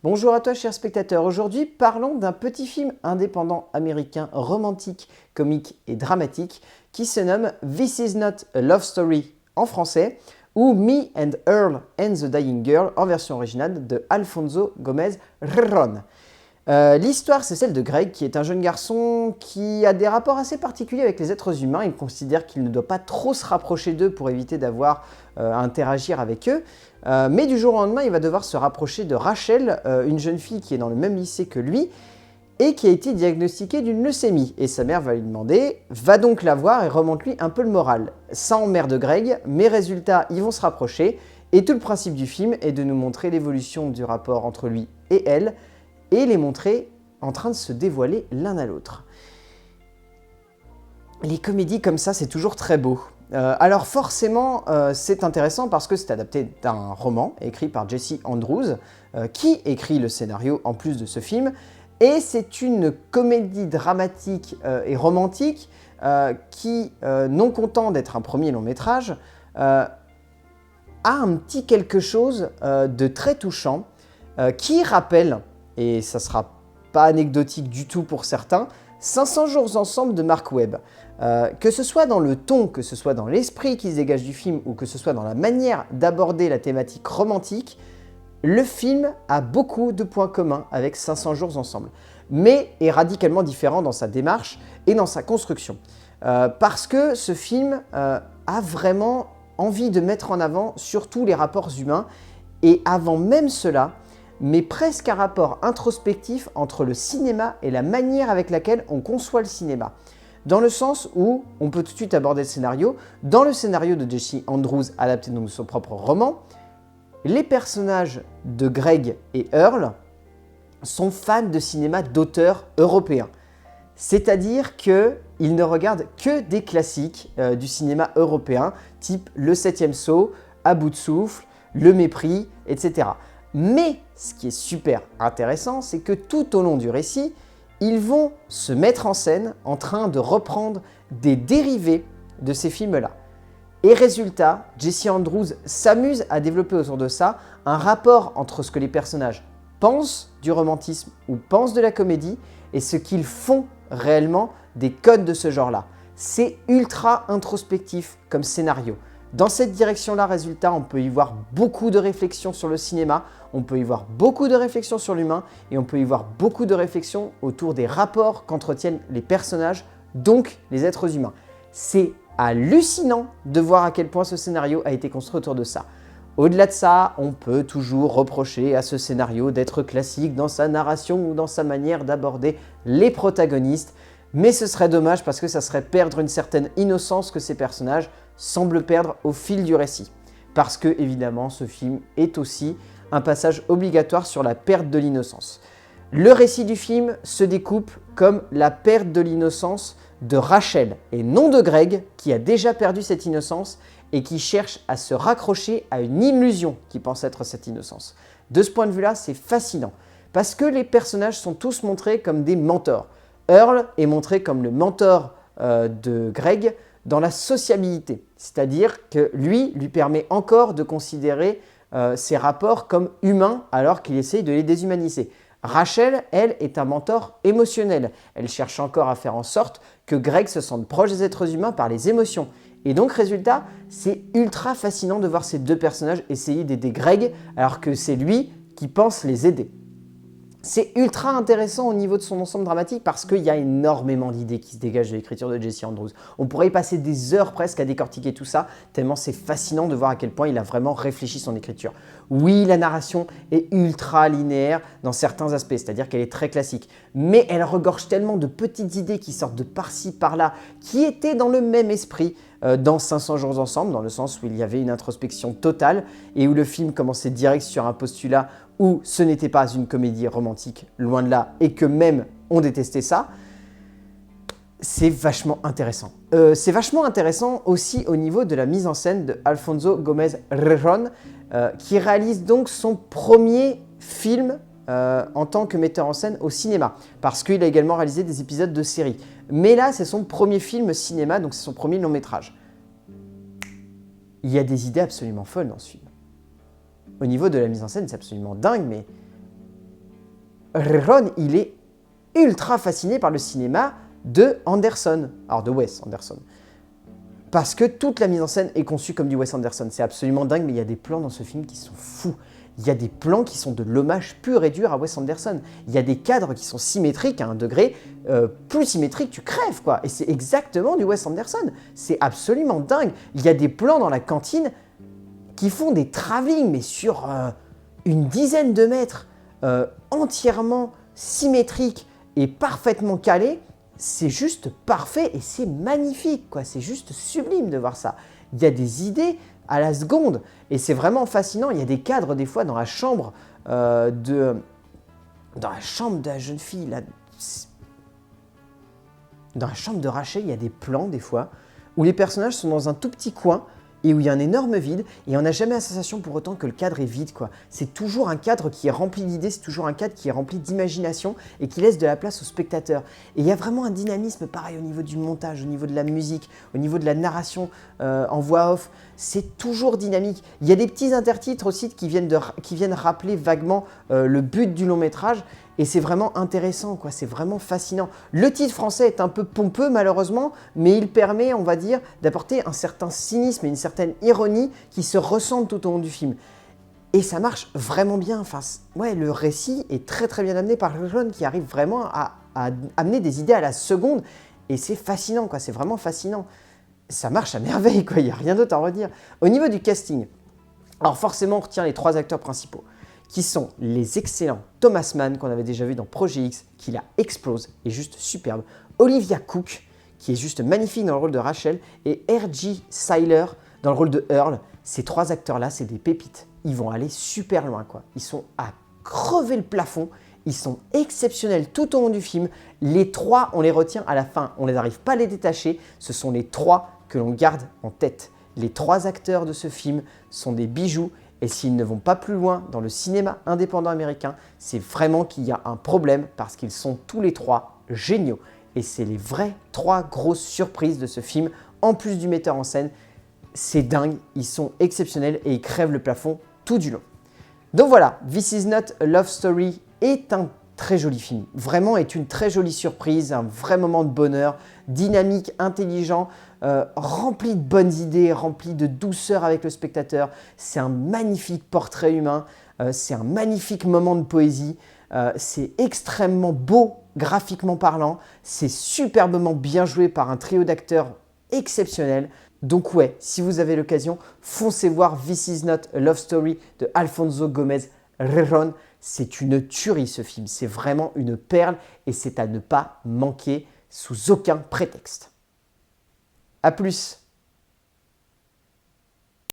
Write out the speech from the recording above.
Bonjour à toi chers spectateurs, aujourd'hui parlons d'un petit film indépendant américain romantique, comique et dramatique qui se nomme This Is Not a Love Story en français ou Me and Earl and the Dying Girl en version originale de Alfonso Gomez Rejon. L'histoire, c'est celle de Greg, qui est un jeune garçon qui a des rapports assez particuliers avec les êtres humains. Il considère qu'il ne doit pas trop se rapprocher d'eux pour éviter d'avoir à interagir avec eux. Mais du jour au lendemain, il va devoir se rapprocher de Rachel, une jeune fille qui est dans le même lycée que lui et qui a été diagnostiquée d'une leucémie. Et sa mère va lui demander « Va donc la voir et remonte-lui un peu le moral ». Ça emmerde Greg, mais résultat, ils vont se rapprocher. Et tout le principe du film est de nous montrer l'évolution du rapport entre lui et elle, et les montrer en train de se dévoiler l'un à l'autre. Les comédies comme ça, c'est toujours très beau. Alors forcément, c'est intéressant parce que c'est adapté d'un roman écrit par Jesse Andrews, qui écrit le scénario en plus de ce film, et c'est une comédie dramatique et romantique qui, non content d'être un premier long métrage, a un petit quelque chose de très touchant qui rappelle, et ça ne sera pas anecdotique du tout pour certains, 500 jours ensemble de Mark Webb. Que ce soit dans le ton, que ce soit dans l'esprit qui se dégage du film, ou que ce soit dans la manière d'aborder la thématique romantique, le film a beaucoup de points communs avec 500 jours ensemble, mais est radicalement différent dans sa démarche et dans sa construction. Parce que ce film a vraiment envie de mettre en avant surtout les rapports humains, et avant même cela, mais presque un rapport introspectif entre le cinéma et la manière avec laquelle on conçoit le cinéma. Dans le sens où, on peut tout de suite aborder le scénario, dans le scénario de Jesse Andrews, adapté donc de son propre roman, les personnages de Greg et Earl sont fans de cinéma d'auteurs européens. C'est-à-dire qu'ils ne regardent que des classiques du cinéma européen, type Le Septième Saut, À bout de souffle, Le Mépris, etc. Mais ce qui est super intéressant, c'est que tout au long du récit, ils vont se mettre en scène en train de reprendre des dérivés de ces films-là. Et résultat, Jesse Andrews s'amuse à développer autour de ça un rapport entre ce que les personnages pensent du romantisme ou pensent de la comédie et ce qu'ils font réellement des codes de ce genre-là. C'est ultra introspectif comme scénario. Dans cette direction-là, résultat, on peut y voir beaucoup de réflexions sur le cinéma, on peut y voir beaucoup de réflexions sur l'humain et on peut y voir beaucoup de réflexions autour des rapports qu'entretiennent les personnages, donc les êtres humains. C'est hallucinant de voir à quel point ce scénario a été construit autour de ça. Au-delà de ça, on peut toujours reprocher à ce scénario d'être classique dans sa narration ou dans sa manière d'aborder les protagonistes, mais ce serait dommage parce que ça serait perdre une certaine innocence que ces personnages semblent perdre au fil du récit. Parce que, évidemment, ce film est aussi un passage obligatoire sur la perte de l'innocence. Le récit du film se découpe comme la perte de l'innocence de Rachel et non de Greg, qui a déjà perdu cette innocence et qui cherche à se raccrocher à une illusion qui pense être cette innocence. De ce point de vue-là, c'est fascinant, parce que les personnages sont tous montrés comme des mentors. Earl est montré comme le mentor de Greg dans la sociabilité, c'est-à-dire que lui permet encore de considérer ses rapports comme humains alors qu'il essaye de les déshumaniser. Rachel, elle, est un mentor émotionnel. Elle cherche encore à faire en sorte que Greg se sente proche des êtres humains par les émotions. Et donc, résultat, c'est ultra fascinant de voir ces deux personnages essayer d'aider Greg alors que c'est lui qui pense les aider. C'est ultra intéressant au niveau de son ensemble dramatique parce qu'il y a énormément d'idées qui se dégagent de l'écriture de Jesse Andrews. On pourrait y passer des heures presque à décortiquer tout ça, tellement c'est fascinant de voir à quel point il a vraiment réfléchi son écriture. Oui, la narration est ultra linéaire dans certains aspects, c'est-à-dire qu'elle est très classique, mais elle regorge tellement de petites idées qui sortent de par-ci, par-là, qui étaient dans le même esprit dans 500 jours ensemble, dans le sens où il y avait une introspection totale et où le film commençait direct sur un postulat où ce n'était pas une comédie romantique, loin de là, et que même on détestait ça. C'est vachement intéressant. C'est vachement intéressant aussi au niveau de la mise en scène de Alfonso Gomez Rejon, qui réalise donc son premier film en tant que metteur en scène au cinéma, parce qu'il a également réalisé des épisodes de séries. Mais là, c'est son premier film cinéma, donc c'est son premier long métrage. Il y a des idées absolument folles dans ce film. Au niveau de la mise en scène, c'est absolument dingue, mais Ron, il est ultra fasciné par le cinéma de Anderson, alors de Wes Anderson. Parce que toute la mise en scène est conçue comme du Wes Anderson. C'est absolument dingue, mais il y a des plans dans ce film qui sont fous. Il y a des plans qui sont de l'hommage pur et dur à Wes Anderson. Il y a des cadres qui sont symétriques à un degré plus symétrique, tu crèves quoi. Et c'est exactement du Wes Anderson. C'est absolument dingue. Il y a des plans dans la cantine qui font des travelling, mais sur une dizaine de mètres, entièrement symétriques et parfaitement calés. C'est juste parfait et c'est magnifique, quoi. C'est juste sublime de voir ça. Il y a des idées à la seconde et c'est vraiment fascinant. Il y a des cadres des fois dans la chambre de la jeune fille là. Dans la chambre de Rachel, il y a des plans des fois où les personnages sont dans un tout petit coin et où il y a un énorme vide, et on n'a jamais la sensation pour autant que le cadre est vide, quoi. C'est toujours un cadre qui est rempli d'idées, c'est toujours un cadre qui est rempli d'imagination et qui laisse de la place au spectateur. Et il y a vraiment un dynamisme pareil au niveau du montage, au niveau de la musique, au niveau de la narration en voix off. C'est toujours dynamique. Il y a des petits intertitres aussi qui viennent rappeler vaguement le but du long métrage. Et c'est vraiment intéressant, quoi. C'est vraiment fascinant. Le titre français est un peu pompeux malheureusement, mais il permet, on va dire, d'apporter un certain cynisme et une certaine ironie qui se ressentent tout au long du film. Et ça marche vraiment bien. Enfin, ouais, le récit est très très bien amené par Ron qui arrive vraiment à amener des idées à la seconde. Et c'est fascinant, quoi. C'est vraiment fascinant. Ça marche à merveille, quoi. Il n'y a rien d'autre à redire. Au niveau du casting, alors forcément, on retient les 3 acteurs principaux, qui sont les excellents Thomas Mann, qu'on avait déjà vu dans Projet X, qui la explose, est juste superbe. Olivia Cooke, qui est juste magnifique dans le rôle de Rachel, et R.J. Cyler dans le rôle de Earl. Ces 3 acteurs-là, c'est des pépites. Ils vont aller super loin, quoi. Ils sont à crever le plafond, ils sont exceptionnels tout au long du film. Les 3, on les retient à la fin, on n'arrive pas à les détacher. Ce sont les 3 que l'on garde en tête. Les 3 acteurs de ce film sont des bijoux. Et s'ils ne vont pas plus loin dans le cinéma indépendant américain, c'est vraiment qu'il y a un problème parce qu'ils sont tous les 3 géniaux. Et c'est les vraies 3 grosses surprises de ce film, en plus du metteur en scène. C'est dingue, ils sont exceptionnels et ils crèvent le plafond tout du long. Donc voilà, This Is Not a Love Story est un très joli film. Vraiment est une très jolie surprise, un vrai moment de bonheur, dynamique, intelligent, rempli de bonnes idées, rempli de douceur avec le spectateur. C'est un magnifique portrait humain, c'est un magnifique moment de poésie, c'est extrêmement beau graphiquement parlant, c'est superbement bien joué par un trio d'acteurs exceptionnel. Donc ouais, si vous avez l'occasion, foncez voir This Is Not a Love Story de Alfonso Gomez Rejon. C'est une tuerie ce film, c'est vraiment une perle et c'est à ne pas manquer sous aucun prétexte. A plus!